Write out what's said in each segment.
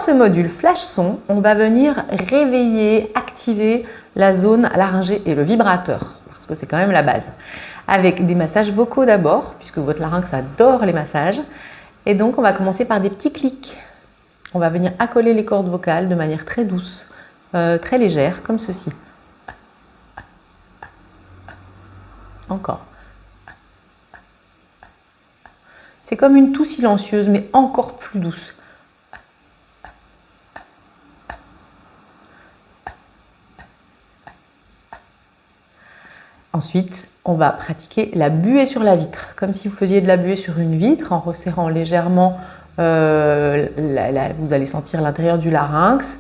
ce module flash son, on va venir réveiller, activer la zone laryngée et le vibrateur, parce que c'est quand même la base. Avec des massages vocaux d'abord, puisque votre larynx adore les massages. Et donc, on va commencer par des petits clics. On va venir accoler les cordes vocales de manière très douce, très légère, comme ceci. Encore. C'est comme une toux silencieuse, mais encore plus douce. Ensuite, on va pratiquer la buée sur la vitre, comme si vous faisiez de la buée sur une vitre, en resserrant légèrement, vous allez sentir l'intérieur du larynx.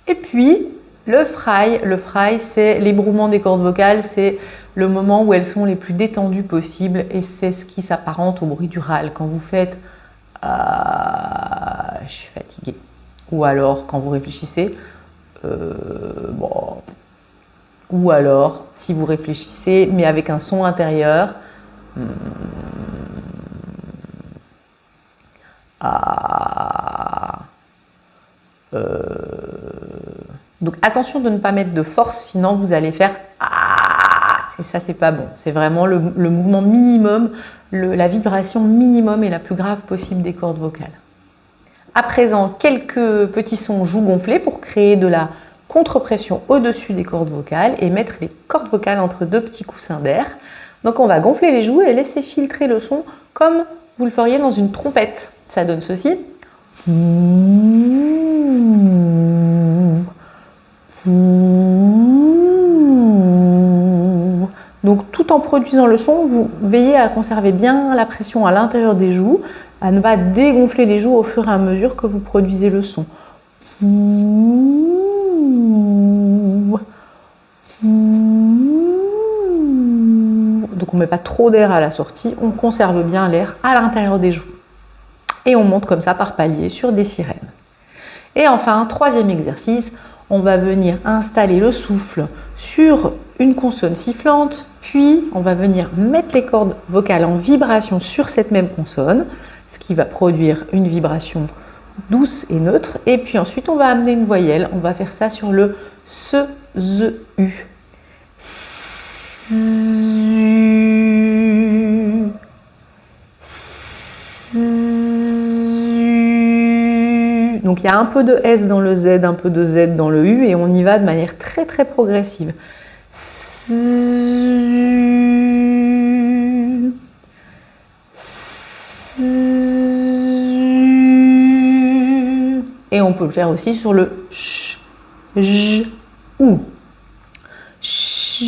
Et puis, le fry, c'est l'ébrouement des cordes vocales, c'est le moment où elles sont les plus détendues possibles et c'est ce qui s'apparente au bruit du râle. Quand vous faites « je suis fatiguée » ou alors quand vous réfléchissez bon. Ou alors si vous réfléchissez mais avec un son intérieur donc attention de ne pas mettre de force, sinon vous allez faire et ça c'est pas bon. C'est vraiment le mouvement minimum, la vibration minimum et la plus grave possible des cordes vocales. À présent, quelques petits sons joues gonflés pour créer de la contre-pression au-dessus des cordes vocales et mettre les cordes vocales entre deux petits coussins d'air. Donc on va gonfler les joues et laisser filtrer le son comme vous le feriez dans une trompette. Ça donne ceci. Donc tout en produisant le son, vous veillez à conserver bien la pression à l'intérieur des joues, à ne pas dégonfler les joues au fur et à mesure que vous produisez le son. Donc on ne met pas trop d'air à la sortie, on conserve bien l'air à l'intérieur des joues. Et on monte comme ça par paliers sur des sirènes. Et enfin, troisième exercice, on va venir installer le souffle sur une consonne sifflante, puis on va venir mettre les cordes vocales en vibration sur cette même consonne, ce qui va produire une vibration douce et neutre. Et puis ensuite, on va amener une voyelle, on va faire ça sur le se, z, u. Donc il y a un peu de S dans le Z, un peu de Z dans le U et on y va de manière très très progressive. Et on peut le faire aussi sur le ch, j, ou. Ch,